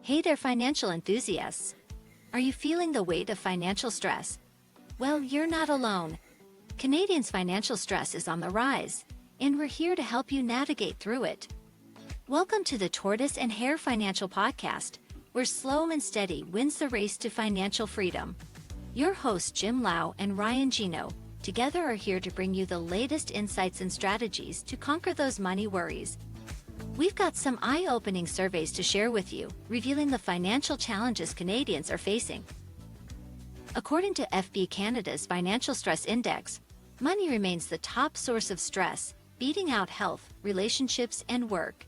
Hey there, financial enthusiasts. Are you feeling the weight of financial stress? Well, you're not alone. Canadians' financial stress is on the rise, and we're here to help you navigate through it. Welcome to the Tortoise and Hare Financial Podcast, where slow and steady wins the race to financial freedom. Your hosts Jim Lau and Ryan Genoe together are here to bring you the latest insights and strategies to conquer those money worries. We've got some eye-opening surveys to share with you, revealing the financial challenges Canadians are facing. According to FB Canada's Financial Stress Index, money remains the top source of stress, beating out health, relationships, and work.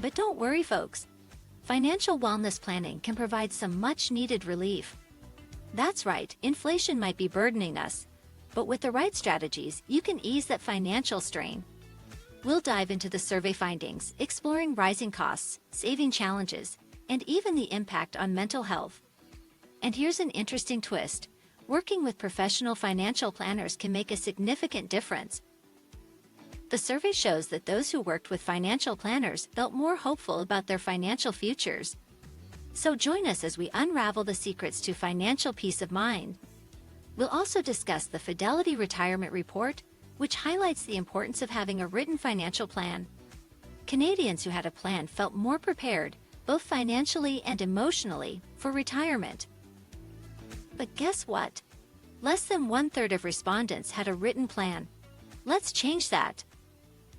But don't worry, folks. Financial wellness planning can provide some much-needed relief. That's right, inflation might be burdening us, but with the right strategies, you can ease that financial strain. We'll dive into the survey findings, exploring rising costs, saving challenges, and even the impact on mental health. And here's an interesting twist. Working with professional financial planners can make a significant difference. The survey shows that those who worked with financial planners felt more hopeful about their financial futures. So join us as we unravel the secrets to financial peace of mind. We'll also discuss the Fidelity Retirement Report, which highlights the importance of having a written financial plan. Canadians who had a plan felt more prepared, both financially and emotionally, for retirement. But guess what? Less than one-third of respondents had a written plan. Let's change that.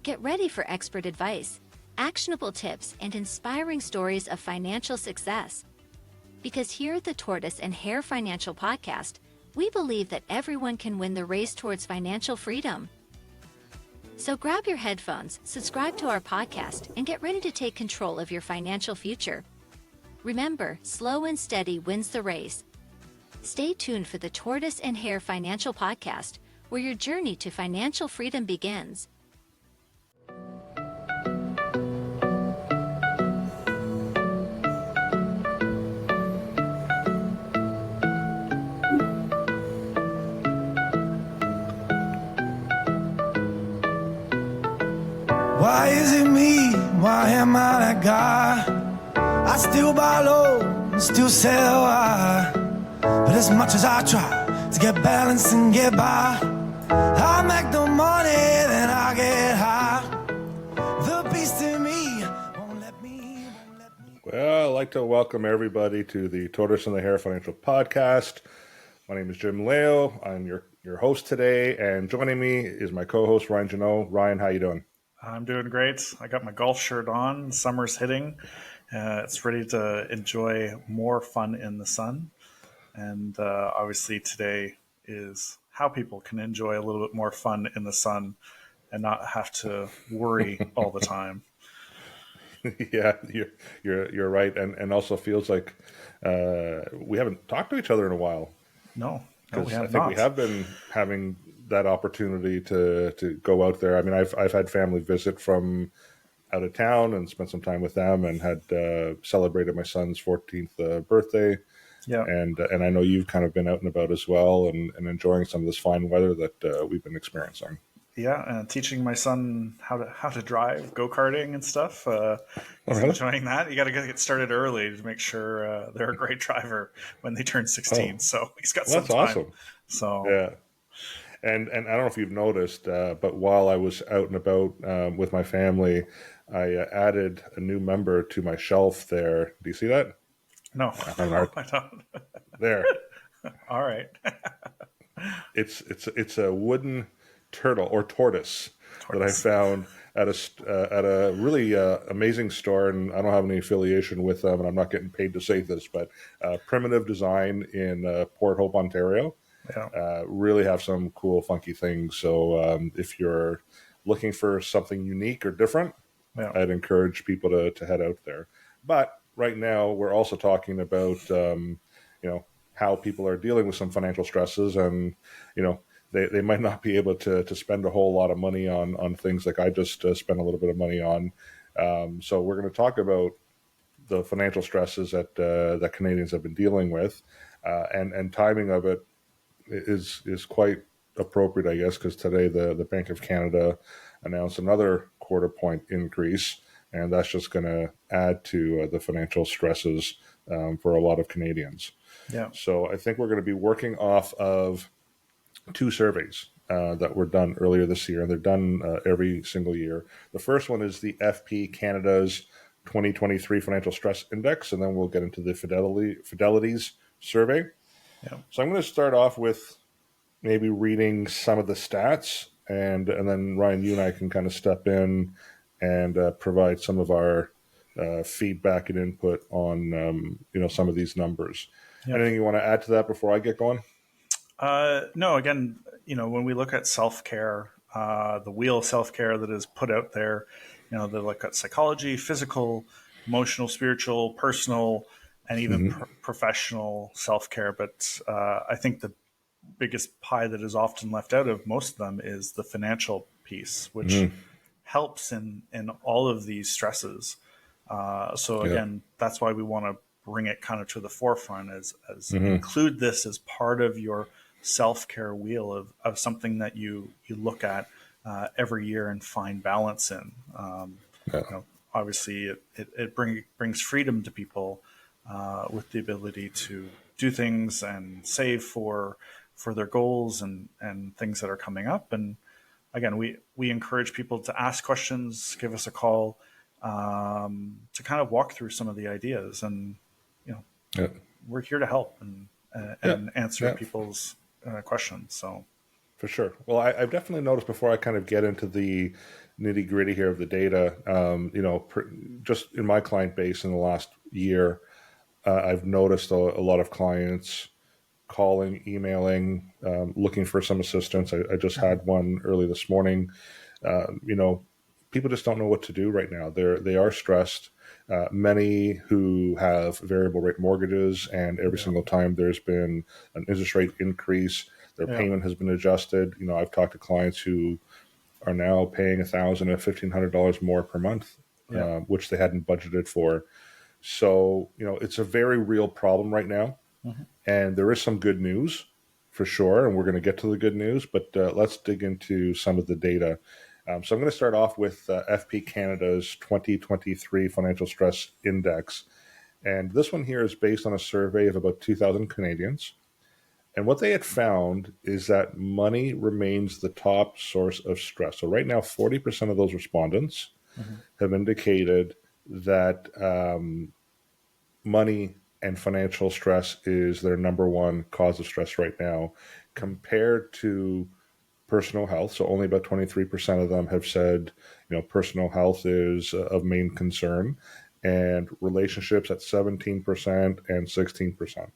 Get ready for expert advice, actionable tips, and inspiring stories of financial success. Because here at the Tortoise and Hare Financial Podcast, we believe that everyone can win the race towards financial freedom. So grab your headphones, subscribe to our podcast, and get ready to take control of your financial future. Remember, slow and steady wins the race. Stay tuned for the Tortoise and Hare Financial Podcast, where your journey to financial freedom begins. Why is it me? Why am I that guy? I still buy low and still sell high. But as much as I try to get balance and get by, I make the money, then I get high. The beast in me won't let me. Well, I'd like to welcome everybody to the Tortoise and the Hare Financial Podcast. My name is Jim Lau. I'm your host today, and joining me is my co-host, Ryan Genoe. Ryan, how you doing? I'm doing great. I got my golf shirt on. Summer's hitting. It's ready to enjoy more fun in the sun. And obviously today is how people can enjoy a little bit more fun in the sun and not have to worry all the time. Yeah, you're right, and also feels like we haven't talked to each other in a while. No, because we have I think not. we have been having that opportunity to go out there. I mean, I've had family visit from out of town and spent some time with them, and had celebrated my son's 14th birthday. Yeah, and I know you've kind of been out and about as well, and enjoying some of this fine weather that we've been experiencing. Yeah, and teaching my son how to drive go-karting and stuff. He's enjoying that. You got to get started early to make sure they're a great driver when they turn 16. So he's got some time. That's awesome. So yeah. And I don't know if you've noticed, but while I was out and about with my family, I added a new member to my shelf there. Do you see that? No, I don't. There. All right. It's a wooden turtle or tortoise that I found at a really amazing store, and I don't have any affiliation with them, and I'm not getting paid to say this, but Primitive Design in Port Hope, Ontario. Yeah. Really have some cool, funky things. So if you're looking for something unique or different, I'd encourage people to head out there. But right now, we're also talking about how people are dealing with some financial stresses, and they might not be able to spend a whole lot of money on things like I just spent a little bit of money on. So we're going to talk about the financial stresses that Canadians have been dealing with, and timing of it is quite appropriate, I guess, because today the Bank of Canada announced another quarter point increase. and that's just going to add to the financial stresses for a lot of Canadians. Yeah. So I think we're going to be working off of 2 surveys that were done earlier this year, and they're done every single year. The first one is the FP Canada's 2023 Financial Stress Index, and then we'll get into the Fidelity's survey. Yeah. So I'm going to start off with maybe reading some of the stats, and then Ryan, you and I can kind of step in and provide some of our feedback and input on some of these numbers. Yeah. Anything you want to add to that before I get going? No, again, when we look at self-care, the wheel of self-care that is put out there, they look at psychology, physical, emotional, spiritual, personal, and even professional self-care. But I think the biggest pie that is often left out of most of them is the financial piece, which helps in all of these stresses. So again, that's why we want to bring it kind of to the forefront as include this as part of your self-care wheel of something that you look at every year and find balance in. Obviously it brings freedom to people with the ability to do things and save for their goals and things that are coming up. And again, we encourage people to ask questions, give us a call, to kind of walk through some of the ideas. And we're here to help and answer people's questions. So, for sure. Well, I've definitely noticed, before I kind of get into the nitty gritty here of the data, just in my client base in the last year, I've noticed a lot of clients calling, emailing, looking for some assistance. I just had one early this morning. People just don't know what to do right now. They are stressed. Many who have variable rate mortgages, and every single time there's been an interest rate increase, their payment has been adjusted. I've talked to clients who are now paying $1,000 to $1,500 more per month, which they hadn't budgeted for. So, it's a very real problem right now. And there is some good news for sure, and we're going to get to the good news, but let's dig into some of the data. So I'm going to start off with FP Canada's 2023 Financial Stress Index. And this one here is based on a survey of about 2,000 Canadians. And what they had found is that money remains the top source of stress. So right now, 40% of those respondents have indicated that money and financial stress is their number one cause of stress right now, compared to personal health. So only about 23% of them have said, personal health is of main concern, and relationships at 17% and 16%.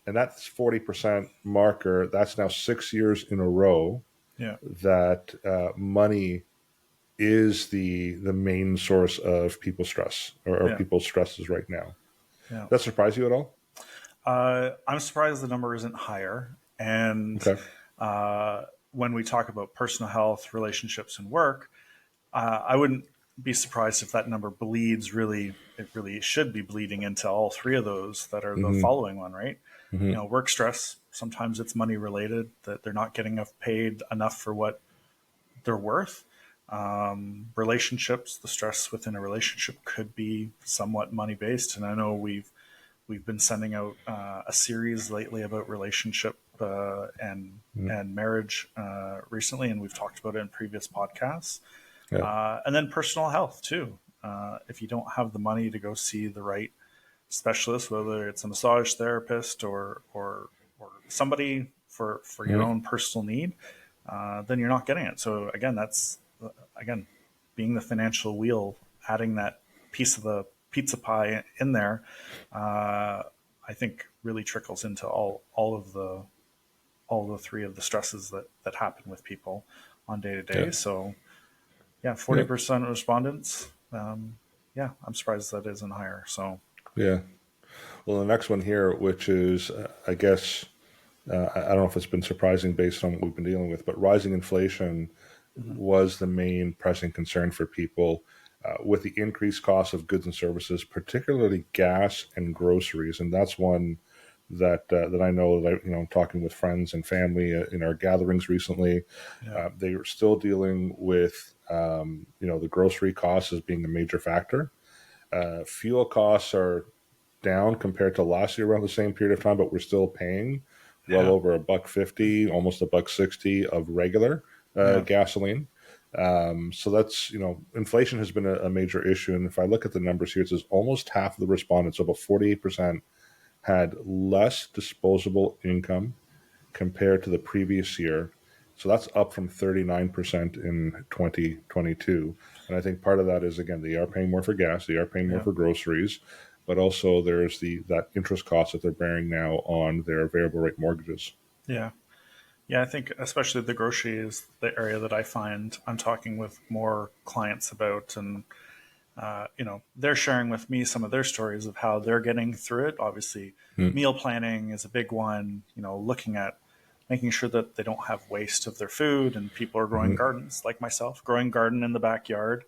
And that's 40% marker. That's now 6 years in a row that money is the main source of people's stress or people's stresses right now. Yeah. Does that surprise you at all? I'm surprised the number isn't higher. And when we talk about personal health, relationships, and work, I wouldn't be surprised if that number bleeds. It really should be bleeding into all three of those that are the following one, right? Work stress, sometimes it's money related, that they're not getting paid enough for what they're worth. Relationships, the stress within a relationship could be somewhat money based. And I know we've been sending out a series lately about relationship and marriage recently, and we've talked about it in previous podcasts. And then personal health too. If you don't have the money to go see the right specialist, whether it's a massage therapist or somebody for your own personal need, then you're not getting it. So again, that's being the financial wheel, adding that piece of the pizza pie in there, I think really trickles into all the three of the stresses that happen with people on day to day. So 40% of respondents. I'm surprised that isn't higher. So well, the next one here, which is I guess I don't know if it's been surprising based on what we've been dealing with, but rising inflation was the main pressing concern for people, with the increased cost of goods and services, particularly gas and groceries. And that's one that I know that I'm talking with friends and family in our gatherings recently. They are still dealing with The grocery costs as being a major factor. Fuel costs are down compared to last year around the same period of time, but we're still paying well over $1.50, almost $1.60 of regular gasoline. So that's, inflation has been a major issue. And if I look at the numbers here, it says almost half of the respondents, about 48%, had less disposable income compared to the previous year. So that's up from 39% in 2022. And I think part of that is, again, they are paying more for gas, they are paying more for groceries, but also there's that interest cost that they're bearing now on their variable rate mortgages. Yeah. Yeah, I think especially the grocery is the area that I find I'm talking with more clients about, and they're sharing with me some of their stories of how they're getting through it. Obviously, meal planning is a big one. Looking at making sure that they don't have waste of their food, and people are growing gardens, like myself, growing garden in the backyard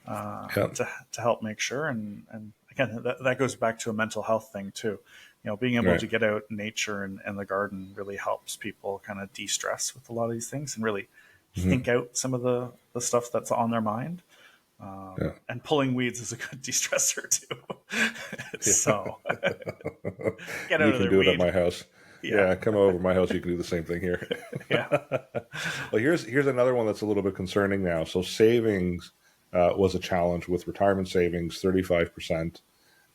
to help make sure. And again, that goes back to a mental health thing too. Being able to get out in nature and the garden really helps people kind of de-stress with a lot of these things and really think out some of the stuff that's on their mind. And pulling weeds is a good de-stressor too. So get out you of can their do weed. it at my house. Yeah, come over to my house. You can do the same thing here. Well, here's another one that's a little bit concerning now. So savings was a challenge with retirement savings, 35%,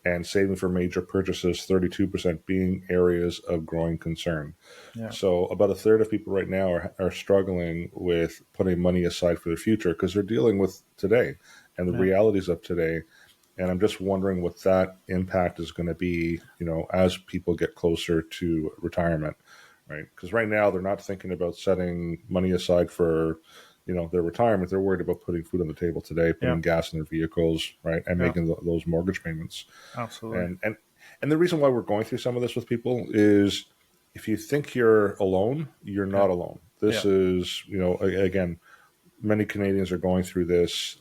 and saving for major purchases, 32%, being areas of growing concern. Yeah. So about a third of people right now are struggling with putting money aside for the future because they're dealing with today and the realities of today. And I'm just wondering what that impact is going to be, as people get closer to retirement, right? Because right now they're not thinking about setting money aside for, their retirement. They're worried about putting food on the table today, putting gas in their vehicles, right, and making those mortgage payments. Absolutely. And the reason why we're going through some of this with people is, if you think you're alone, you're not alone. This is, again, many Canadians are going through this.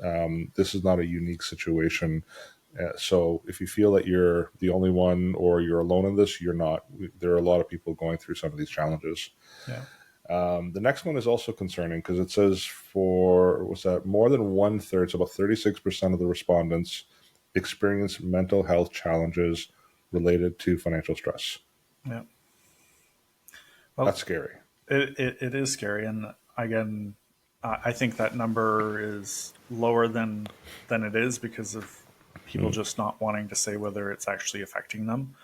This is not a unique situation. So if you feel that you're the only one or you're alone in this, you're not. There are a lot of people going through some of these challenges. Yeah. The next one is also concerning because it says more than 1/3, so about 36% of the respondents experience mental health challenges related to financial stress. Yeah. Well, that's scary. It is scary. And again, I think that number is lower than it is because of people just not wanting to say whether it's actually affecting them.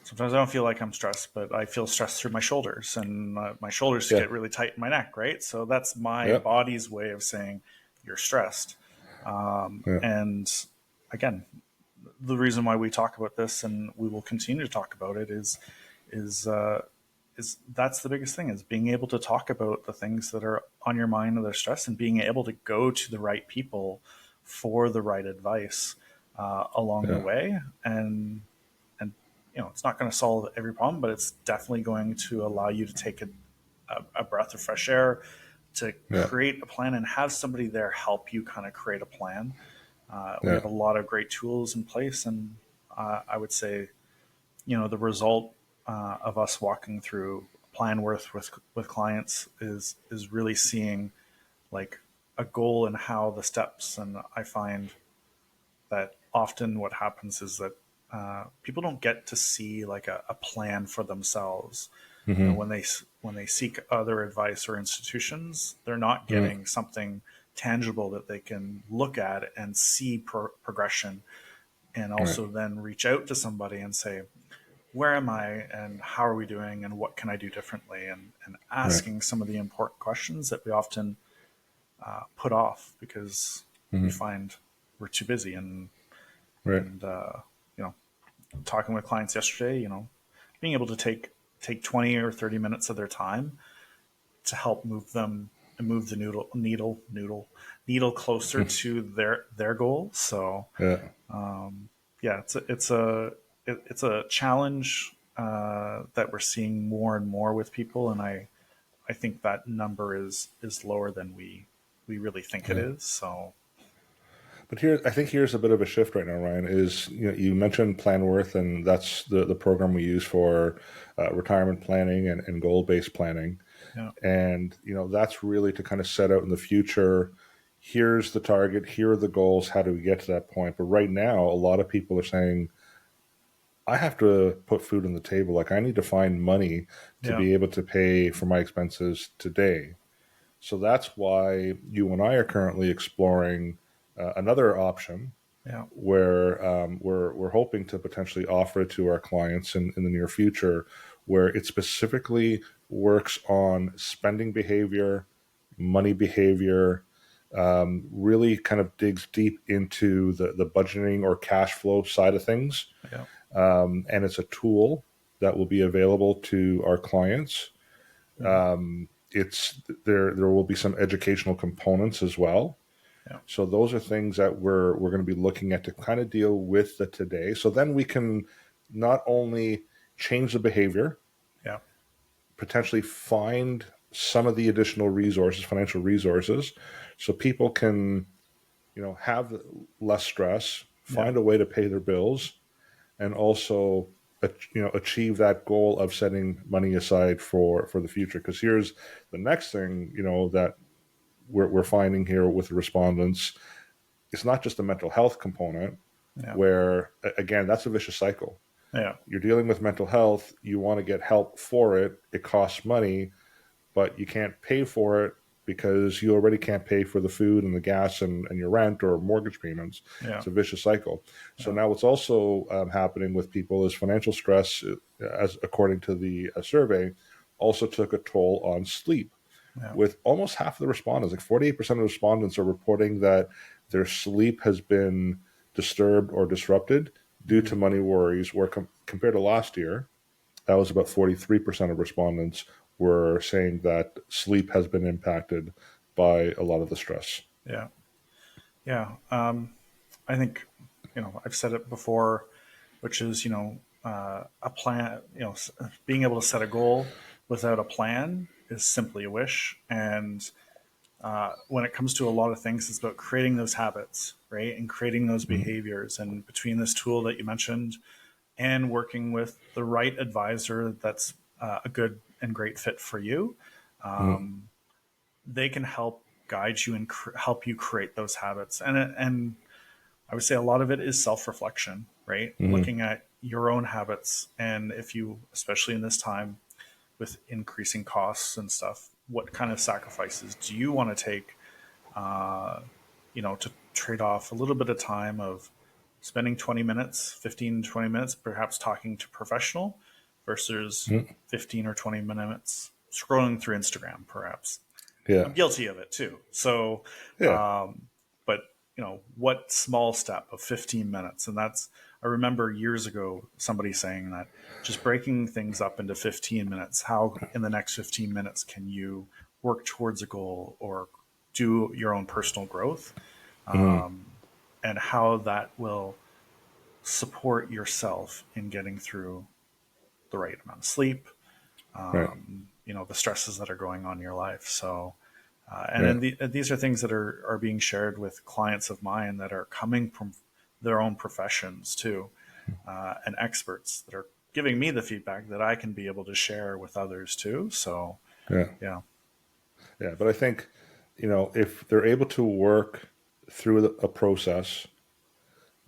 Sometimes I don't feel like I'm stressed, but I feel stressed through my shoulders, and my shoulders get really tight in my neck, right? So that's my body's way of saying you're stressed. And again, the reason why we talk about this, and we will continue to talk about it, is that's the biggest thing, is being able to talk about the things that are on your mind and their stress, and being able to go to the right people for the right advice along the way. And it's not going to solve every problem, but it's definitely going to allow you to take a breath of fresh air, to create a plan and have somebody there help you kind of create a plan. We have a lot of great tools in place, and I would say, the result of us walking through plan with clients is really seeing like a goal and how the steps. And I find that often what happens is that people don't get to see like a plan for themselves. When they seek other advice or institutions, they're not getting something tangible that they can look at and see progression, and also then reach out to somebody and say, where am I and how are we doing and what can I do differently? And asking some of the important questions that we often put off because we find we're too busy. And talking with clients yesterday, being able to take 20 or 30 minutes of their time to help move them and move the needle closer to their goal. So it's a challenge that we're seeing more and more with people, and I think that number is lower than we really think it is. So. But I think here's a bit of a shift right now, Ryan, is, you mentioned Planworth, and that's the program we use for retirement planning and goal-based planning. Yeah. And, that's really to kind of set out in the future. Here's the target. Here are the goals. How do we get to that point? But right now, a lot of people are saying, I have to put food on the table. Like, I need to find money to Yeah. be able to pay for my expenses today. So that's why you and I are currently exploring another option Yeah. where we're hoping to potentially offer it to our clients in the near future, where it specifically works on spending behavior, money behavior, really kind of digs deep into the budgeting or cash flow side of things. Yeah. And it's a tool that will be available to our clients. It's there will be some educational components as well. Yeah. So those are things that we're going to be looking at to kind of deal with the today. So then we can not only change the behavior, Yeah. potentially find some of the additional resources, financial resources, so people can, have less stress, find a way to pay their bills, and also, achieve that goal of setting money aside for the future. Because here's the next thing, that we're finding here with the respondents. It's not just a mental health component, Yeah. where again, that's a vicious cycle. Yeah. You're dealing with mental health, you want to get help for it, it costs money, but you can't pay for it because you already can't pay for the food and the gas and your rent or mortgage payments. Yeah. It's a vicious cycle. So now what's also happening with people is financial stress, as according to the survey, also took a toll on sleep. Yeah. With almost half of the respondents, like 48% of respondents are reporting that their sleep has been disturbed or disrupted due to money worries, where compared to last year, that was about 43% of respondents were saying that sleep has been impacted by a lot of the stress. Yeah. Yeah. I think, I've said it before, which is, a plan, being able to set a goal without a plan is simply a wish. And when it comes to a lot of things, it's about creating those habits, right? And creating those behaviors. And between this tool that you mentioned and working with the right advisor that's a good and great fit for you, they can help guide you and help you create those habits. And I would say a lot of it is self-reflection, right? Looking at your own habits. And if you, especially in this time with increasing costs and stuff, what kind of sacrifices do you want to take, to trade off a little bit of time of spending 20 minutes, 15, 20 minutes, perhaps talking to a professional versus 15 or 20 minutes scrolling through Instagram, perhaps. Yeah. I'm guilty of it too. So, Yeah. but what small step of 15 minutes? And I remember years ago, somebody saying that just breaking things up into 15 minutes, how in the next 15 minutes can you work towards a goal or do your own personal growth? And how that will support yourself in getting through the right amount of sleep, Right. the stresses that are going on in your life. So, and then these are things that are being shared with clients of mine that are coming from their own professions too, and experts that are giving me the feedback that I can be able to share with others too. So, Yeah. yeah, Yeah. But I think, if they're able to work through a process,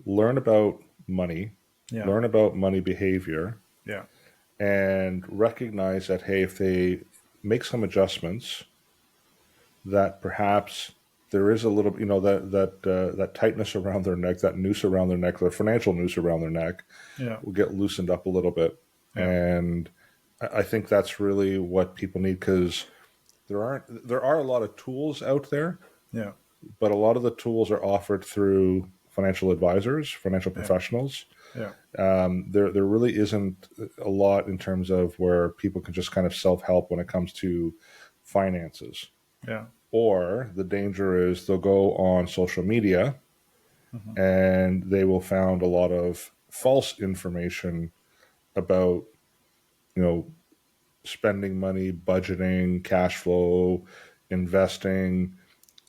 learn about money, yeah, learn about money behavior, yeah, and recognize that, hey, if they make some adjustments, that perhaps there is a little, that tightness around their neck, that noose around their neck, the financial noose around their neck, yeah, will get loosened up a little bit. yeah, And I think that's really what people need, because there are a lot of tools out there, yeah, but a lot of the tools are offered through financial advisors, financial yeah, professionals. yeah, There really isn't a lot in terms of where people can just kind of self-help when it comes to finances. yeah, Or the danger is they'll go on social media and they will found a lot of false information about, spending money, budgeting, cash flow, investing,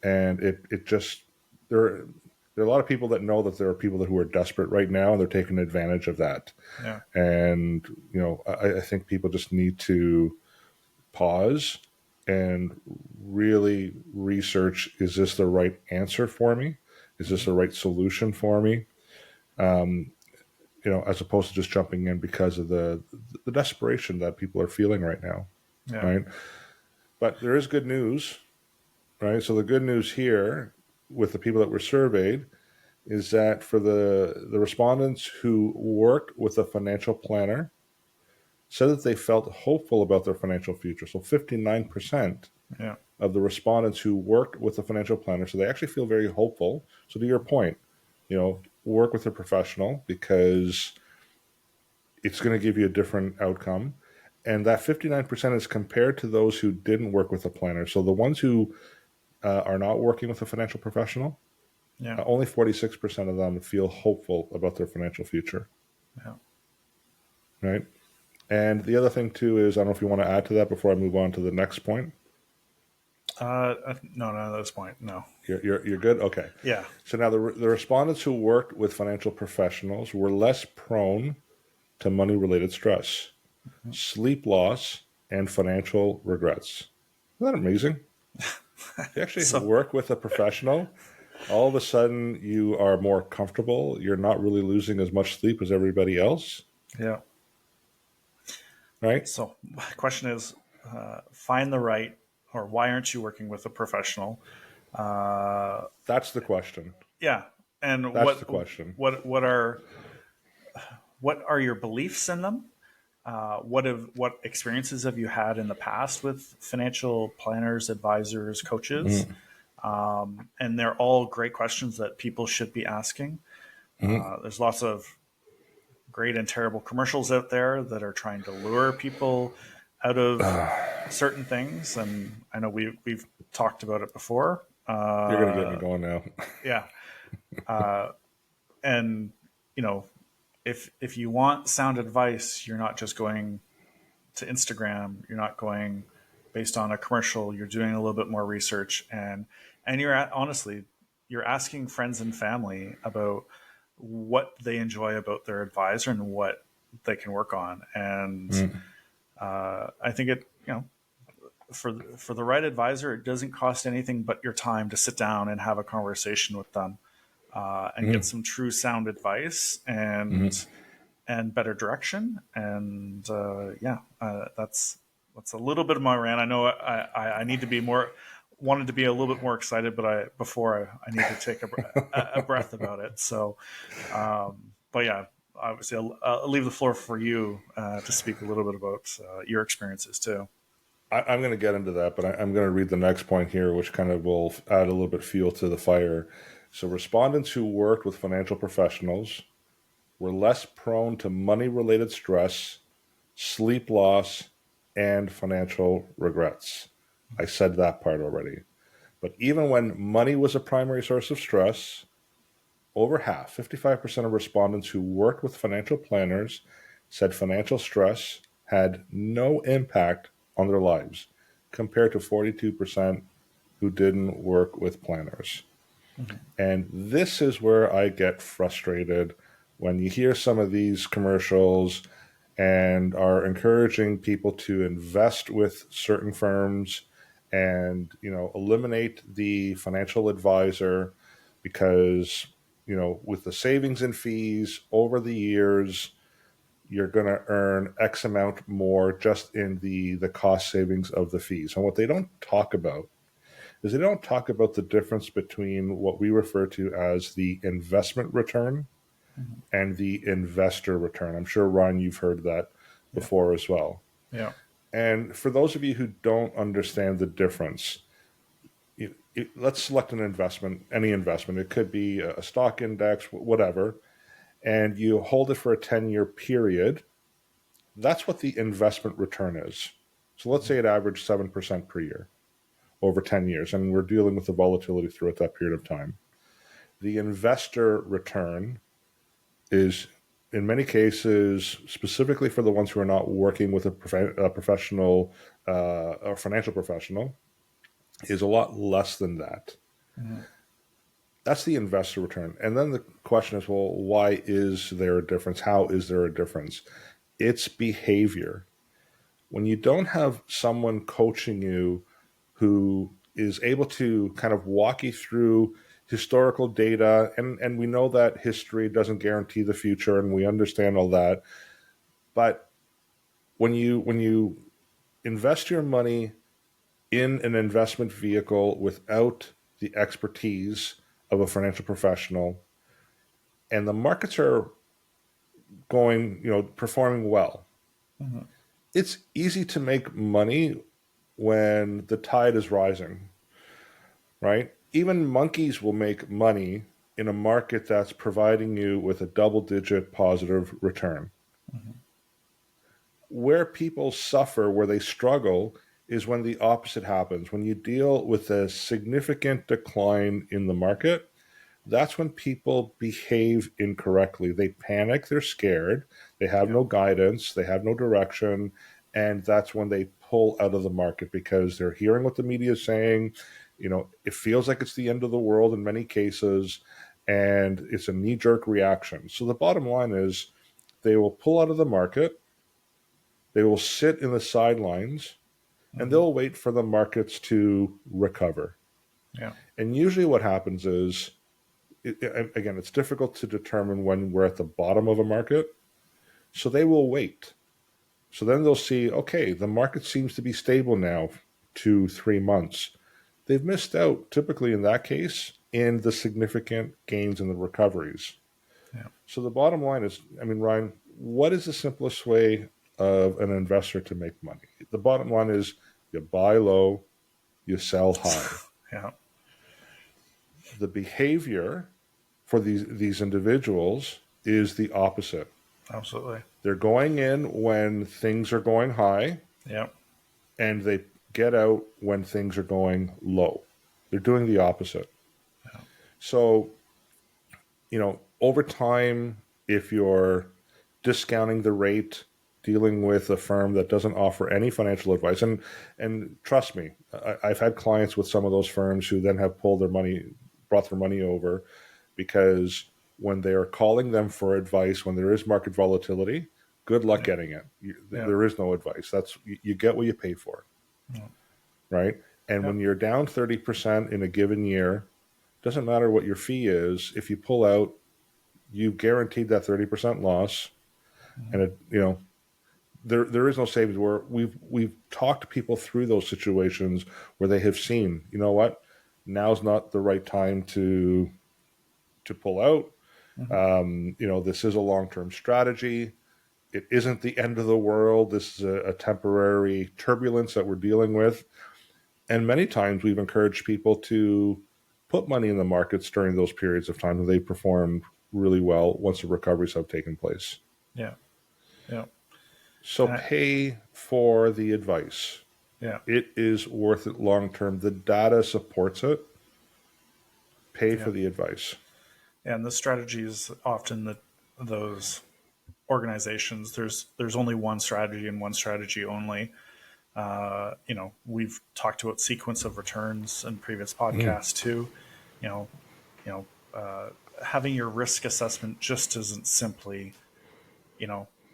and it just there are a lot of people that know that there are people who are desperate right now, and they're taking advantage of that. And I think people just need to pause and really research, is this the right answer for me? Is this the right solution for me? As opposed to just jumping in because of the desperation that people are feeling right now, Yeah. right? But there is good news, right? So the good news here with the people that were surveyed is that for the respondents who worked with a financial planner, said that they felt hopeful about their financial future. So 59% Yeah. of the respondents who worked with a financial planner, so they actually feel very hopeful. So to your point, work with a professional because it's going to give you a different outcome. And that 59% is compared to those who didn't work with a planner. So the ones who are not working with a financial professional, Yeah. only 46% of them feel hopeful about their financial future. Yeah. Right? And the other thing, too, is I don't know if you want to add to that before I move on to the next point. No, at this point, no. You're good? Okay. Yeah. So now the respondents who worked with financial professionals were less prone to money-related stress, sleep loss, and financial regrets. Isn't that amazing? You actually work with a professional, all of a sudden you are more comfortable. You're not really losing as much sleep as everybody else. Yeah. Right? So my question is, find the right, or why aren't you working with a professional? That's the question. Yeah. And That's the question. what are your beliefs in them? What experiences have you had in the past with financial planners, advisors, coaches? And they're all great questions that people should be asking. There's lots of great and terrible commercials out there that are trying to lure people out of certain things. And I know we've talked about it before. You're going to get me going now. Yeah. And, if you want sound advice, you're not just going to Instagram. You're not going based on a commercial. You're doing a little bit more research, and honestly, you're asking friends and family about what they enjoy about their advisor and what they can work on. And I think for the right advisor, it doesn't cost anything but your time to sit down and have a conversation with them and get some true sound advice and better direction. And that's a little bit of my rant. I know I need to be wanted to be a little bit more excited, but I need to take a breath about it. So, but yeah, obviously I'll leave the floor for you to speak a little bit about your experiences too. I'm going to get into that, but I'm going to read the next point here, which kind of will add a little bit of fuel to the fire. So respondents who worked with financial professionals were less prone to money-related stress, sleep loss, and financial regrets. I said that part already. But even when money was a primary source of stress, over half, 55% of respondents who worked with financial planners said financial stress had no impact on their lives, compared to 42% who didn't work with planners. Mm-hmm. And this is where I get frustrated when you hear some of these commercials and are encouraging people to invest with certain firms and, eliminate the financial advisor because, with the savings and fees over the years, you're going to earn X amount more just in the cost savings of the fees. And what they don't talk about is they don't talk about the difference between what we refer to as the investment return and the investor return. I'm sure, Ryan, you've heard that before as well. Yeah. And for those of you who don't understand the difference, let's select an investment, any investment. It could be a stock index, whatever, and you hold it for a 10-year period. That's what the investment return is. So let's say it averaged 7% per year over 10 years, and we're dealing with the volatility throughout that period of time. The investor return is, in many cases, specifically for the ones who are not working with a professional or financial professional, is a lot less than that. Mm-hmm. That's the investor return. And then the question is, well, why is there a difference? How is there a difference? It's behavior. When you don't have someone coaching you who is able to kind of walk you through historical data. And we know that history doesn't guarantee the future, and we understand all that. But when you invest your money in an investment vehicle without the expertise of a financial professional, and the markets are going, performing well, it's easy to make money when the tide is rising, right? Even monkeys will make money in a market that's providing you with a double-digit positive return. Where people suffer, where they struggle, is when the opposite happens. When you deal with a significant decline in the market, that's when people behave incorrectly. They panic, they're scared, they have no guidance, they have no direction, and that's when they pull out of the market because they're hearing what the media is saying. It feels like it's the end of the world in many cases, and it's a knee-jerk reaction. So the bottom line is they will pull out of the market, they will sit in the sidelines, and they'll wait for the markets to recover. Yeah. And usually what happens is, again, it's difficult to determine when we're at the bottom of a market. So they will wait. So then they'll see, okay, the market seems to be stable now 2-3 months. They've missed out, typically in that case, in the significant gains in the recoveries. Yeah. So the bottom line is, Ryan, what is the simplest way of an investor to make money? The bottom line is you buy low, you sell high. Yeah. The behavior for these individuals is the opposite. Absolutely. They're going in when things are going high, Yeah. and they get out when things are going low. They're doing the opposite. Yeah. So, over time, if you're discounting the rate, dealing with a firm that doesn't offer any financial advice, and trust me, I've had clients with some of those firms who then have brought their money over, because when they are calling them for advice, when there is market volatility, good luck getting it. There is no advice. You get what you pay for, right? And when you're down 30% in a given year, doesn't matter what your fee is. If you pull out, you guaranteed that 30% loss, and there is no savings. Where we've talked to people through those situations where they have seen, what, now's not the right time to pull out. This is a long-term strategy. It isn't the end of the world. This is a temporary turbulence that we're dealing with. And many times we've encouraged people to put money in the markets during those periods of time when they performed really well once the recoveries have taken place. Yeah. Yeah. So pay for the advice. Yeah. It is worth it long-term. The data supports it. Pay for the advice. And the strategy is often that those organizations, there's only one strategy and one strategy only. We've talked about sequence of returns in previous podcasts too. Having your risk assessment just isn't simply,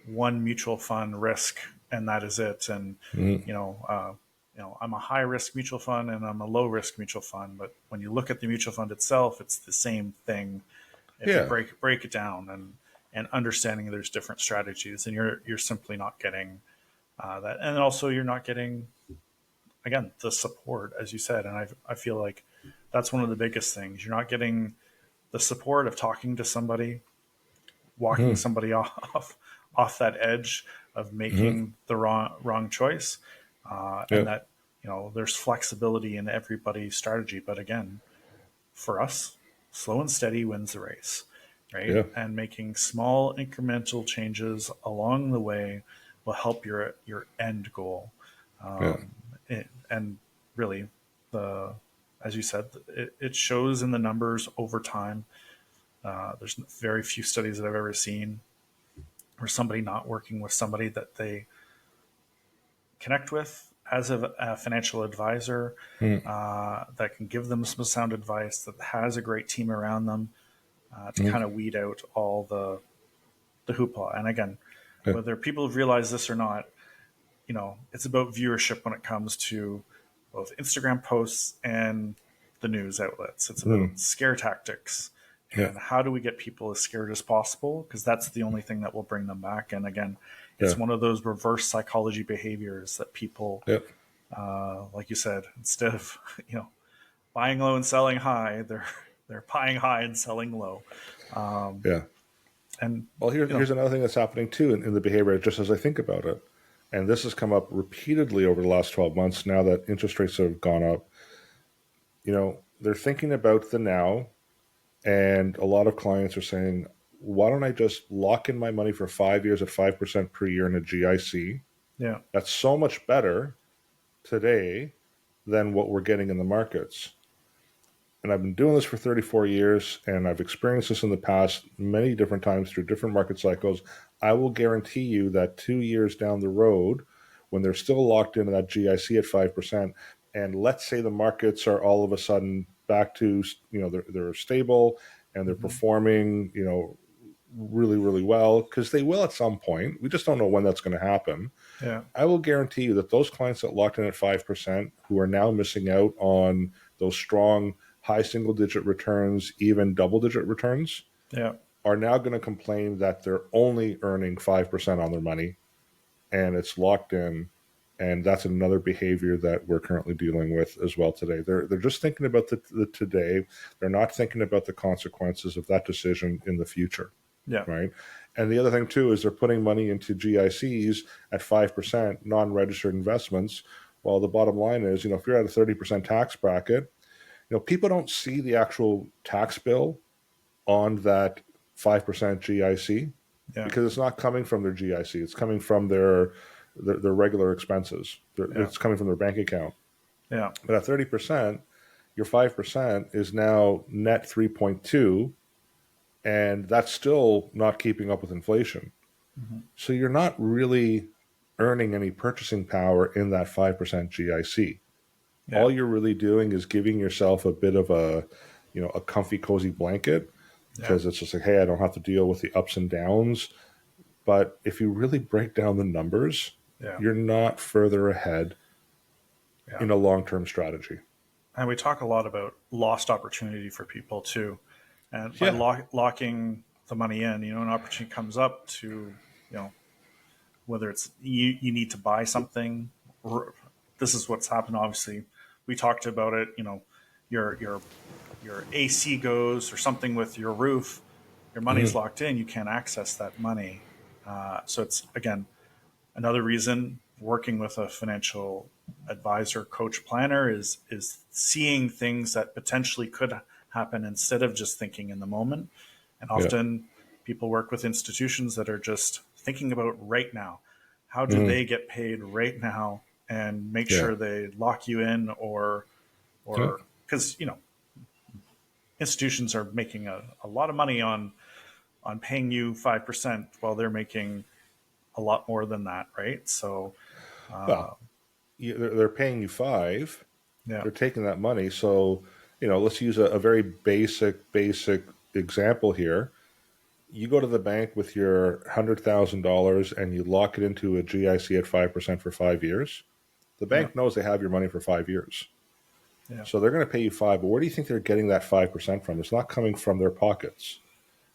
one mutual fund risk and that is it. And I'm a high risk mutual fund and I'm a low risk mutual fund. But when you look at the mutual fund itself, it's the same thing. If you break it down and understanding there's different strategies, and you're simply not getting that, and also you're not getting, again, the support, as you said. And I feel like that's one of the biggest things. You're not getting the support of talking to somebody, walking somebody off that edge of making the wrong choice, and that there's flexibility in everybody's strategy. But again, for us, slow and steady wins the race, right? Yeah. And making small incremental changes along the way will help your end goal. And really, as you said, it shows in the numbers over time. There's very few studies that I've ever seen where somebody not working with somebody that they connect with as a financial advisor that can give them some sound advice, that has a great team around them to kind of weed out all the hoopla. And again, whether people have realized this or not, it's about viewership when it comes to both Instagram posts and the news outlets. It's about scare tactics. And how do we get people as scared as possible? Because that's the only thing that will bring them back. And again, it's one of those reverse psychology behaviors that people, like you said, instead of buying low and selling high, they're buying high and selling low. And well, here's another thing that's happening too in the behavior. Just as I think about it, and this has come up repeatedly over the last 12 months. Now that interest rates have gone up, they're thinking about the now. And a lot of clients are saying, why don't I just lock in my money for 5 years at 5% per year in a GIC? Yeah. That's so much better today than what we're getting in the markets. And I've been doing this for 34 years, and I've experienced this in the past many different times through different market cycles. I will guarantee you that 2 years down the road, when they're still locked into that GIC at 5%, and let's say the markets are all of a sudden back to, they're stable and they're performing, really, really well, because they will at some point. We just don't know when that's going to happen. Yeah. I will guarantee you that those clients that locked in at 5% who are now missing out on those strong high single-digit returns, even double-digit returns, are now going to complain that they're only earning 5% on their money and it's locked in. And that's another behavior that we're currently dealing with as well today. They're just thinking about the today. They're not thinking about the consequences of that decision in the future. Yeah. Right. And the other thing too is they're putting money into GICs at 5% non-registered investments. Well, the bottom line is, if you're at a 30% tax bracket, people don't see the actual tax bill on that 5% GIC because it's not coming from their GIC. It's coming from their regular expenses. It's coming from their bank account. Yeah. But at 30%, your 5% is now net 3.2, and that's still not keeping up with inflation. So you're not really earning any purchasing power in that 5% GIC. All you're really doing is giving yourself a bit of a comfy, cozy blanket because it's just like, hey, I don't have to deal with the ups and downs. But if you really break down the numbers, you're not further ahead in a long-term strategy. And we talk a lot about lost opportunity for people too. And by locking the money in, an opportunity comes up to, whether it's you need to buy something. This is what's happened. Obviously, we talked about it. Your AC goes or something with your roof. Your money's locked in. You can't access that money. So it's, again, another reason working with a financial advisor, coach, planner is seeing things that potentially could happen instead of just thinking in the moment. And often people work with institutions that are just thinking about right now. How do they get paid right now and make sure they lock you in or because, institutions are making a lot of money on paying you 5% while they're making a lot more than that, right? So, they're paying you 5. Yeah. They're taking that money. So, let's use a very basic example here. You go to the bank with your $100,000 and you lock it into a GIC at 5% for 5 years. The bank knows they have your money for 5 years. Yeah. So they're going to pay you 5. But where do you think they're getting that 5% from? It's not coming from their pockets.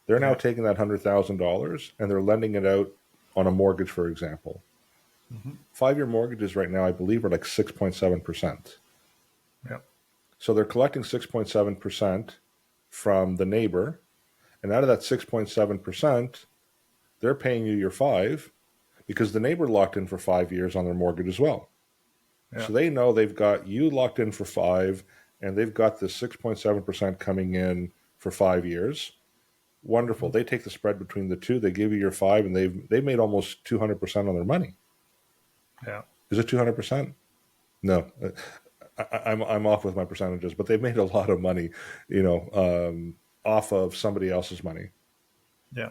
They're now taking that $100,000 and they're lending it out on a mortgage, for example. 5-year mortgages right now, I believe, are like 6.7%. Yeah. So they're collecting 6.7% from the neighbor. And out of that 6.7%, they're paying you your 5 because the neighbor locked in for 5 years on their mortgage as well. Yeah. So they know they've got you locked in for 5 and they've got the 6.7% coming in for 5 years. Wonderful. They take the spread between the two. They give you your 5 and they've made almost 200% on their money. Yeah. Is it 200%? No. I'm off with my percentages, but they've made a lot of money, off of somebody else's money. Yeah.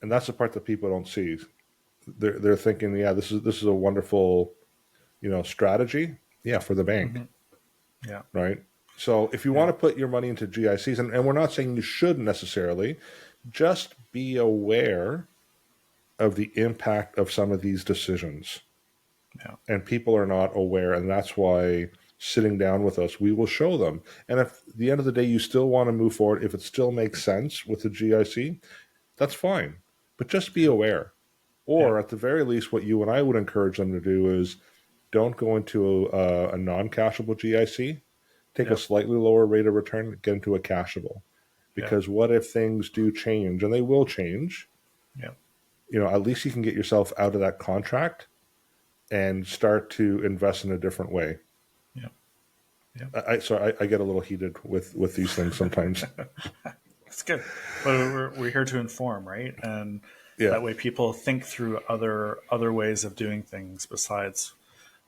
And that's the part that people don't see. They're thinking, this is a wonderful, strategy. Yeah, for the bank. Yeah. Right. So if you want to put your money into GICs, and we're not saying you should necessarily, just be aware of the impact of some of these decisions. Yeah. And people are not aware, and that's why sitting down with us, we will show them. And if at the end of the day you still want to move forward, if it still makes sense with the GIC, that's fine. But just be aware. Or at the very least, what you and I would encourage them to do is don't go into a non-cashable GIC. Take a slightly lower rate of return, get into a cashable. Because what if things do change, and they will change? Yeah. At least you can get yourself out of that contract and start to invest in a different way. Yeah. Yeah. I get a little heated with these things sometimes. That's good. But we're here to inform, right? And that way people think through other ways of doing things besides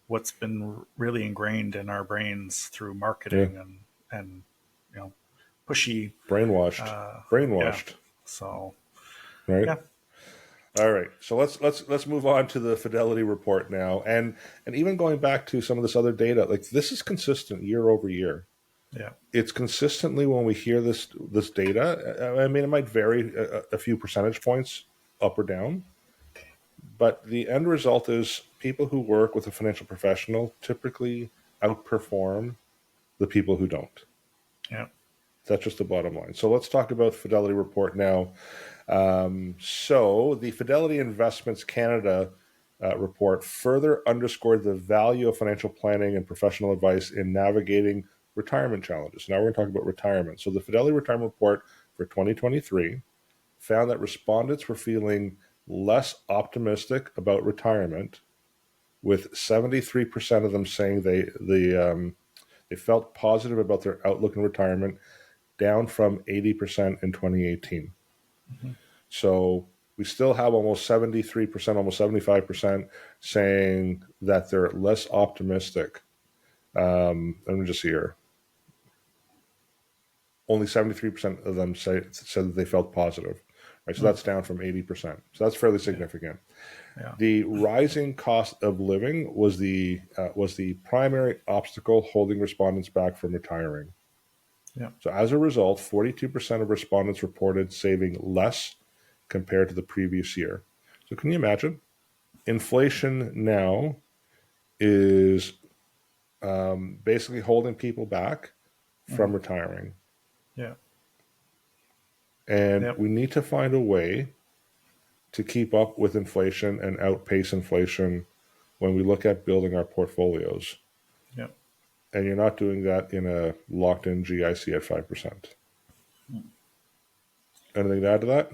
what's been really ingrained in our brains through marketing and pushy brainwashed. Yeah. So right. Yeah. All right. So let's move on to the Fidelity report now. And even going back to some of this other data, like this is consistent year over year. Yeah. It's consistently when we hear this data, I mean, it might vary a few percentage points up or down, but the end result is people who work with a financial professional typically outperform the people who don't. Yeah. That's just the bottom line. So let's talk about Fidelity report now. So the Fidelity Investments Canada report further underscored the value of financial planning and professional advice in navigating retirement challenges. Now we're going to talk about retirement. So the Fidelity Retirement Report for 2023 found that respondents were feeling less optimistic about retirement, with 73% of them saying they felt positive about their outlook in retirement, down from 80% in 2018. Mm-hmm. So we still have almost 73%, almost 75% saying that they're less optimistic. Let me just see here. Only 73% of them said that they felt positive. Right, so that's down from 80%. So that's fairly significant. Yeah. The rising cost of living was the primary obstacle holding respondents back from retiring. Yeah. So as a result, 42% of respondents reported saving less compared to the previous year. So can you imagine? Inflation now is basically holding people back from retiring. Yeah. And we need to find a way to keep up with inflation and outpace inflation when we look at building our portfolios. Yeah. And you're not doing that in a locked-in GIC at 5%. Anything to add to that?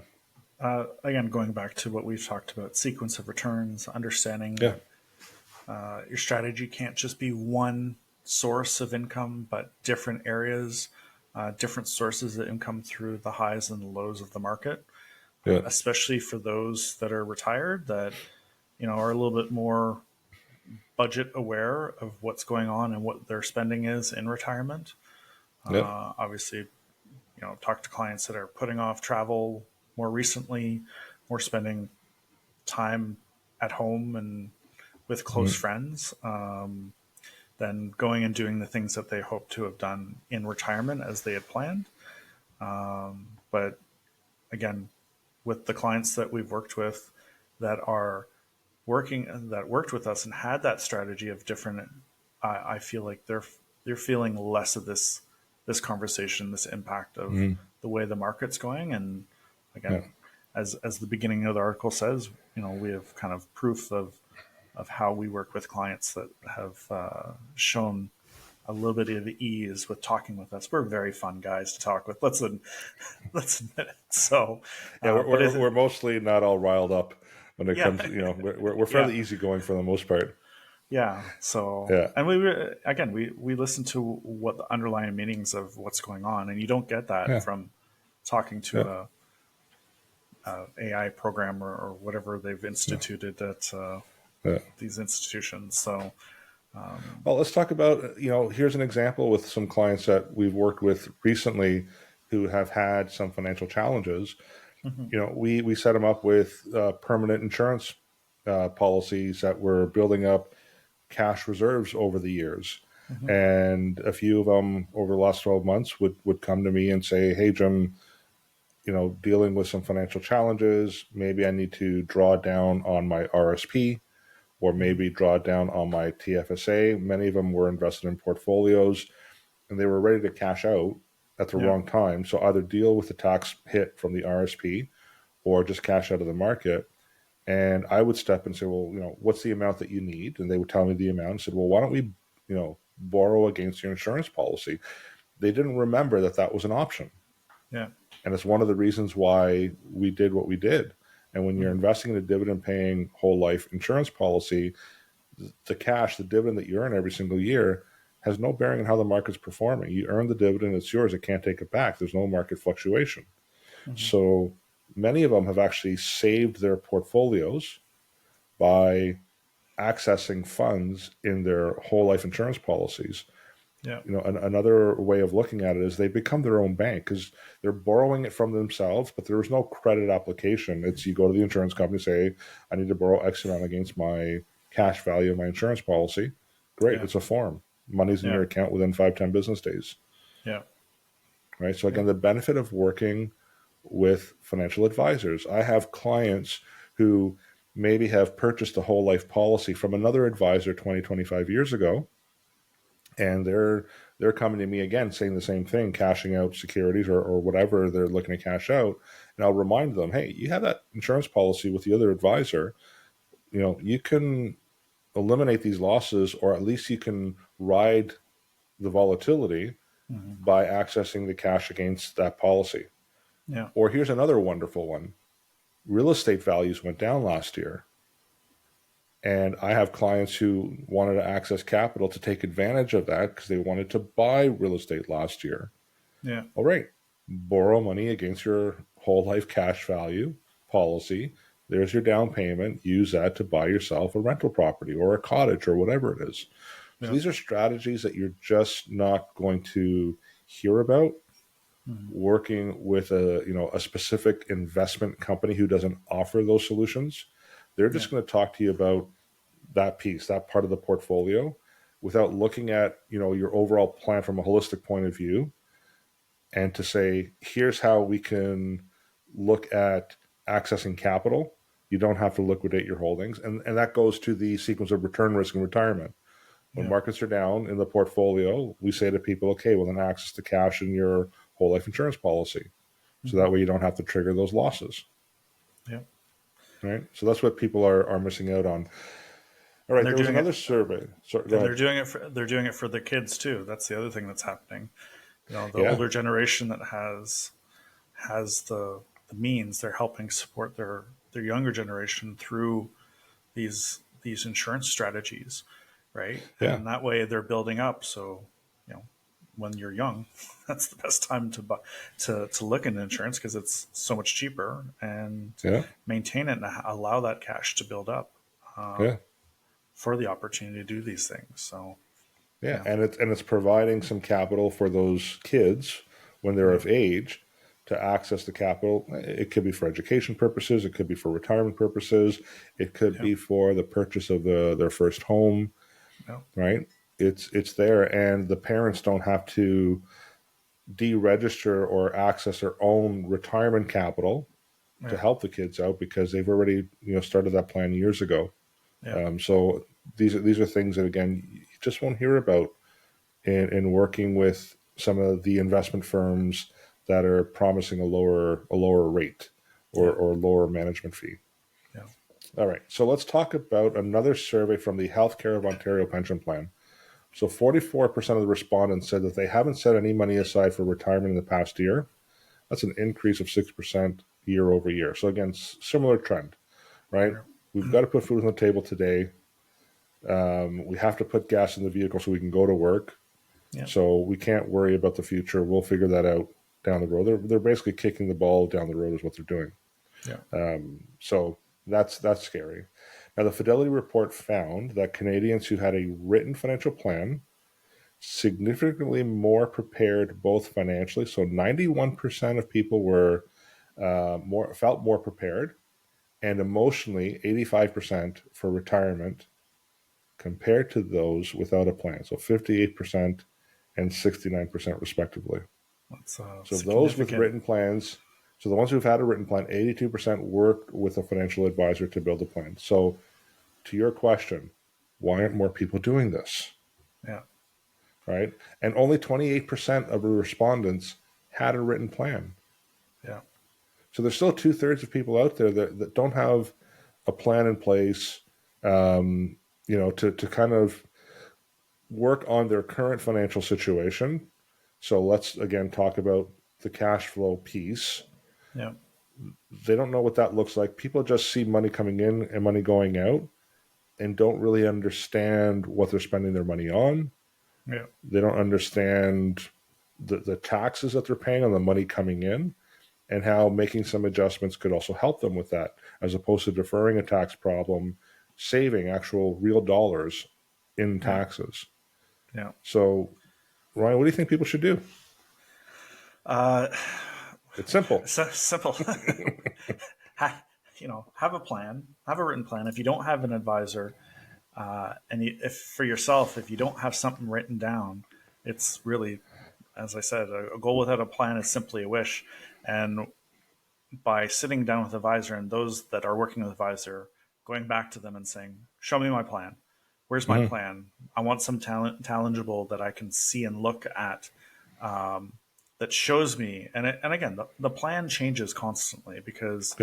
Again, going back to what we've talked about, sequence of returns, understanding your strategy can't just be one source of income, but different areas, different sources of income through the highs and the lows of the market, especially for those that are retired that, are a little bit more budget aware of what's going on and what their spending is in retirement. Obviously, talk to clients that are putting off travel more recently, more spending time at home and with close friends, than going and doing the things that they hope to have done in retirement as they had planned. But again, with the clients that we've worked with that worked with us and had that strategy of different, I feel like they're feeling less of this conversation, this impact of the way the market's going. And again, as the beginning of the article says, we have kind of proof of how we work with clients that have shown a little bit of ease with talking with us. We're very fun guys to talk with. Let's admit it. So we're mostly not all riled up when it comes. We're fairly easygoing for the most part. Yeah. So and we listen to what the underlying meanings of what's going on, and you don't get that from talking to a AI programmer or whatever they've instituted at these institutions. So. Well, let's talk about, here's an example with some clients that we've worked with recently who have had some financial challenges. We set them up with permanent insurance policies that were building up cash reserves over the years. And a few of them over the last 12 months would come to me and say, hey, Jim, dealing with some financial challenges, maybe I need to draw down on my RSP, or maybe draw down on my TFSA. Many of them were invested in portfolios, and they were ready to cash out at the wrong time. So either deal with the tax hit from the RSP or just cash out of the market. And I would step and say, well, what's the amount that you need? And they would tell me the amount and said, well, why don't we, borrow against your insurance policy? They didn't remember that that was an option. Yeah. And it's one of the reasons why we did what we did. And when you're investing in a dividend paying whole life insurance policy, the cash, the dividend that you earn every single year has no bearing on how the market's performing. You earn the dividend, it's yours. It can't take it back. There's no market fluctuation. So many of them have actually saved their portfolios by accessing funds in their whole life insurance policies. Yeah. Another way of looking at it is they become their own bank because they're borrowing it from themselves, but there is no credit application. It's you go to the insurance company, say, I need to borrow X amount against my cash value of my insurance policy. Great. It's a form. Money's in your account within 5-10 business days. Yeah. Right. So again, the benefit of working with financial advisors. I have clients who maybe have purchased a whole life policy from another advisor 20, 25 years ago. And they're coming to me again saying the same thing, cashing out securities or whatever they're looking to cash out. And I'll remind them, hey, you have that insurance policy with the other advisor. You can eliminate these losses, or at least you can ride the volatility by accessing the cash against that policy. Yeah. Or here's another wonderful one. Real estate values went down last year. And I have clients who wanted to access capital to take advantage of that because they wanted to buy real estate last year. Yeah. All right. Borrow money against your whole life cash value policy. There's your down payment. Use that to buy yourself a rental property or a cottage or whatever it is. So these are strategies that you're just not going to hear about working with a specific investment company who doesn't offer those solutions. They're just going to talk to you about that piece, that part of the portfolio, without looking at your overall plan from a holistic point of view, and to say, here's how we can look at accessing capital. You don't have to liquidate your holdings, and that goes to the sequence of return, risk, and retirement. When markets are down in the portfolio, we say to people, okay, well then access the cash in your whole life insurance policy, so that way you don't have to trigger those losses. Yeah. Right. So that's what people are missing out on. All right. There was another survey. Sorry, they're doing it for the kids too. That's the other thing that's happening. The older generation that has the means, they're helping support their younger generation through these insurance strategies, right? Yeah. And that way they're building up. So, when you're young, that's the best time to look into insurance because it's so much cheaper, and maintain it and allow that cash to build up for the opportunity to do these things. So, and it's providing some capital for those kids when they're of age to access the capital. It could be for education purposes. It could be for retirement purposes. It could be for the purchase of their first home, right? It's there, and the parents don't have to deregister or access their own retirement capital to help the kids out because they've already started that plan years ago. So these are things that, again, you just won't hear about in working with some of the investment firms that are promising a lower rate or lower management fee. Yeah. All right, so let's talk about another survey from the Healthcare of Ontario Pension Plan. So 44% of the respondents said that they haven't set any money aside for retirement in the past year. That's an increase of 6% year over year. So again, similar trend, right? We've got to put food on the table today. We have to put gas in the vehicle so we can go to work. Yeah. So we can't worry about the future. We'll figure that out down the road. They're basically kicking the ball down the road is what they're doing. Yeah. So that's scary. Now, the Fidelity report found that Canadians who had a written financial plan significantly more prepared both financially. So 91% of people were felt more prepared, and emotionally 85% for retirement compared to those without a plan. So 58% and 69% respectively. That's so those with written plans, so the ones who've had a written plan, 82% worked with a financial advisor to build a plan. So to your question, why aren't more people doing this? Yeah. Right? And only 28% of the respondents had a written plan. Yeah. So there's still 2/3 of people out there that don't have a plan in place, to kind of work on their current financial situation. So let's again talk about the cash flow piece. Yeah. They don't know what that looks like. People just see money coming in and money going out and don't really understand what they're spending their money on. Yeah. They don't understand the taxes that they're paying on the money coming in, and how making some adjustments could also help them with that, as opposed to deferring a tax problem, saving actual real dollars in taxes. Yeah. So, Ryan, what do you think people should do? It's simple. So simple. Have a plan, have a written plan. If you don't have an advisor, if for yourself, if you don't have something written down, it's really, as I said, a goal without a plan is simply a wish. And by sitting down with advisor and those that are working with advisor, going back to them and saying, show me my plan. Where's my plan? I want some tangible that I can see and look at, that shows me. And again, the plan changes constantly, because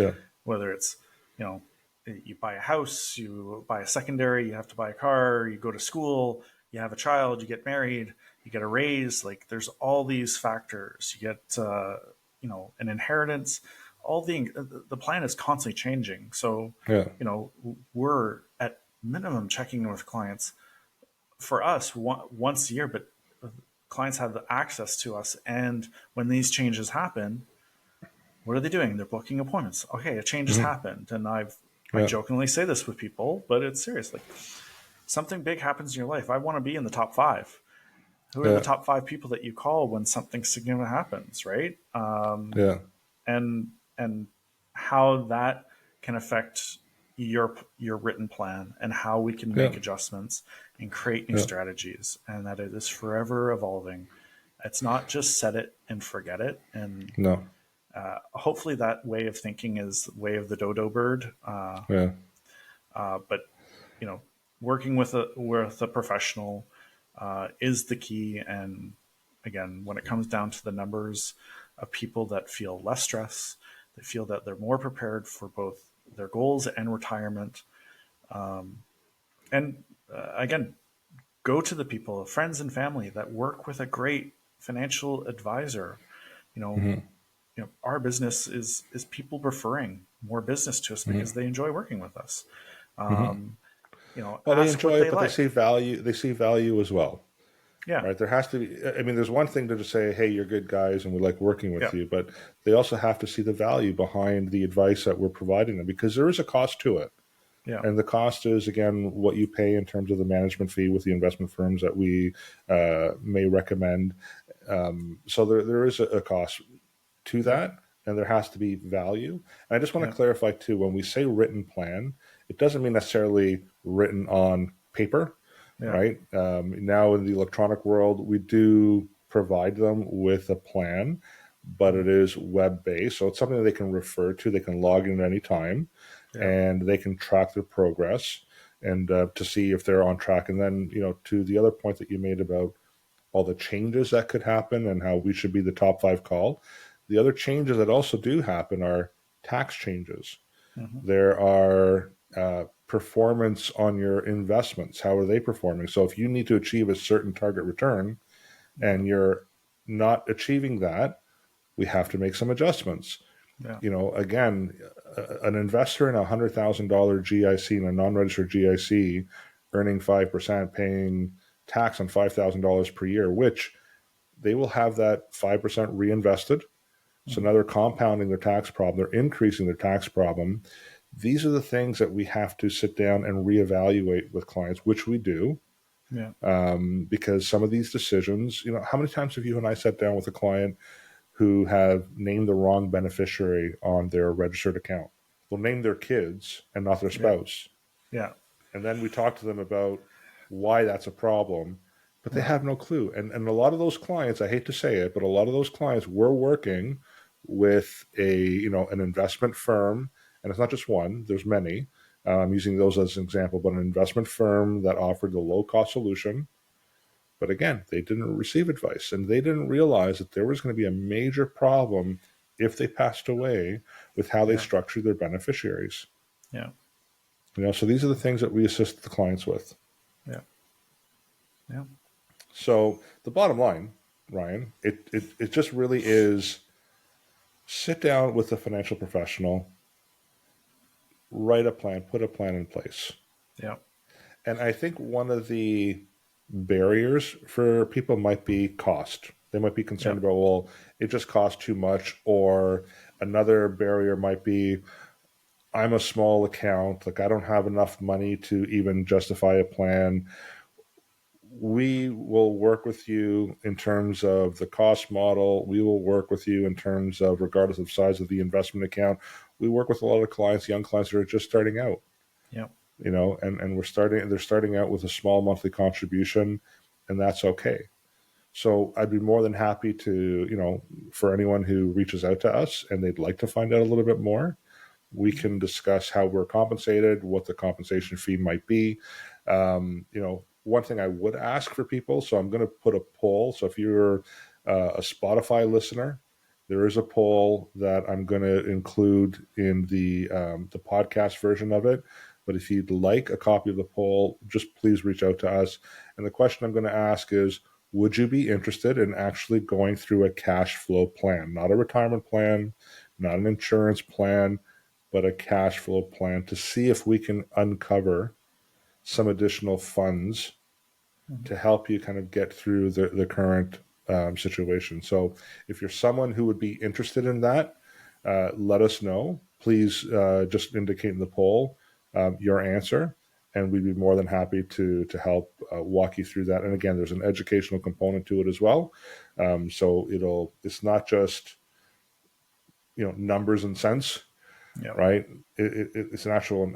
whether it's, you buy a house, you buy a secondary, you have to buy a car, you go to school, you have a child, you get married, you get a raise. Like, there's all these factors. You get, an inheritance. All the plan is constantly changing. So, we're at minimum checking in with clients for us once a year, but clients have the access to us. And when these changes happen, what are they doing? They're booking appointments. Okay, a change has happened. And I jokingly say this with people, but it's serious. Like, something big happens in your life. I want to be in the top 5. Who are the top 5 people that you call when something significant happens, right? And how that can affect your written plan, and how we can make adjustments and create new strategies, and that it is forever evolving. It's not just set it and forget it. And hopefully that way of thinking is the way of the dodo bird. But working with a professional is the key. And again, when it comes down to the numbers of people that feel less stress, they feel that they're more prepared for both their goals and retirement. Again, go to the people, friends and family that work with a great financial advisor. Our business is people referring more business to us because they enjoy working with us. Well, they enjoy it, but like. they see value. They see value as well. Yeah. Right. There has to be. I mean, there's one thing to just say, "Hey, you're good guys, and we like working with you," but they also have to see the value behind the advice that we're providing them, because there is a cost to it. Yeah. And the cost is, again, what you pay in terms of the management fee with the investment firms that we may recommend. So there is a cost to that, and there has to be value. And I just want to clarify too, when we say written plan, it doesn't mean necessarily written on paper. Right. Now in the electronic world, we do provide them with a plan, but it is web-based. So it's something that they can refer to. They can log in at any time, and they can track their progress and to see if they're on track. And then, to the other point that you made about all the changes that could happen and how we should be the top 5 call, the other changes that also do happen are tax changes. There are performance on your investments. How are they performing? So if you need to achieve a certain target return and you're not achieving that, we have to make some adjustments. Again, an investor in a $100,000 GIC and a non-registered GIC earning 5%, paying tax on $5,000 per year, which they will have that 5% reinvested. So now they're compounding their tax problem. They're increasing their tax problem. These are the things that we have to sit down and reevaluate with clients, which we do. Because some of these decisions, how many times have you and I sat down with a client who have named the wrong beneficiary on their registered account? They'll name their kids and not their spouse. And then we talk to them about why that's a problem, but they have no clue. And a lot of those clients, I hate to say it, but a lot of those clients were working with an investment firm, and it's not just one, there's many, I'm using those as an example, but an investment firm that offered the low-cost solution. But again, they didn't receive advice, and they didn't realize that there was going to be a major problem if they passed away with how they structured their beneficiaries. Yeah. So these are the things that we assist the clients with. Yeah. Yeah. So the bottom line, Ryan, it just really is sit down with a financial professional, write a plan, put a plan in place. Yeah. And I think one of the barriers for people might be cost. They might be concerned about, well, it just costs too much. Or another barrier might be, I'm a small account, like I don't have enough money to even justify a plan. We will work with you in terms of the cost model. We will work with you in terms of, regardless of size of the investment account. We work with a lot of clients, young clients that are just starting out. Yeah. And they're starting out with a small monthly contribution, and that's okay. So I'd be more than happy to, for anyone who reaches out to us and they'd like to find out a little bit more, we can discuss how we're compensated, what the compensation fee might be. One thing I would ask for people, so I'm going to put a poll. So if you're a Spotify listener, there is a poll that I'm going to include in the podcast version of it. But if you'd like a copy of the poll, just please reach out to us. And the question I'm going to ask is, would you be interested in actually going through a cash flow plan? Not a retirement plan, not an insurance plan, but a cash flow plan to see if we can uncover some additional funds to help you kind of get through the current situation. So if you're someone who would be interested in that, let us know. Please just indicate in the poll your answer, and we'd be more than happy to help walk you through that. And again, there's an educational component to it as well. So it's not just numbers and cents. Yeah. Right. It's an actual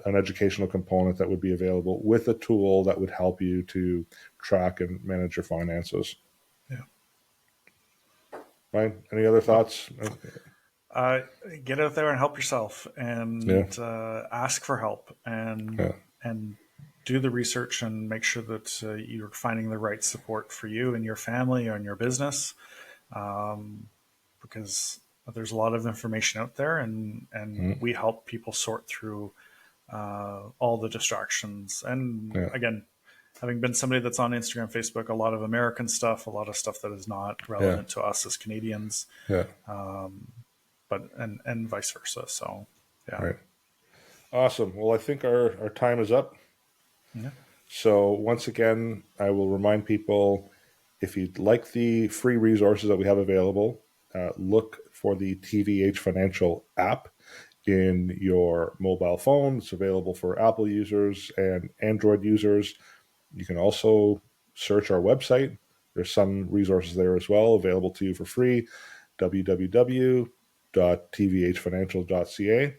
an educational component that would be available with a tool that would help you to track and manage your finances. Yeah. Right. Any other thoughts? Get out there and help yourself, and ask for help, and do the research, and make sure that you're finding the right support for you and your family and your business, because there's a lot of information out there, and we help people sort through all the distractions. And again, having been somebody that's on Instagram, Facebook, a lot of American stuff, a lot of stuff that is not relevant to us as Canadians, but and vice versa. So, Right. Awesome. Well, I think our time is up. Yeah. So once again, I will remind people, if you'd like the free resources that we have available, look for the TVH Financial app in your mobile phone. It's available for Apple users and Android users. You can also search our website. There's some resources there as well available to you for free, www.tvhfinancial.ca,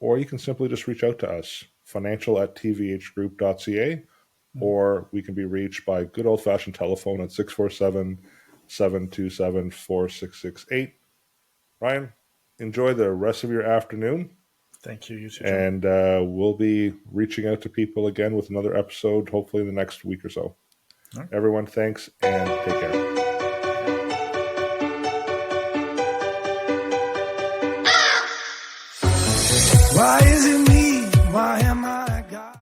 or you can simply just reach out to us, financial@tvhgroup.ca, or we can be reached by good old-fashioned telephone at 647-727-4668. Ryan, enjoy the rest of your afternoon. Thank you. You too, John. And we'll be reaching out to people again with another episode, hopefully in the next week or so. Right. Everyone, thanks, and take care. Why is it me?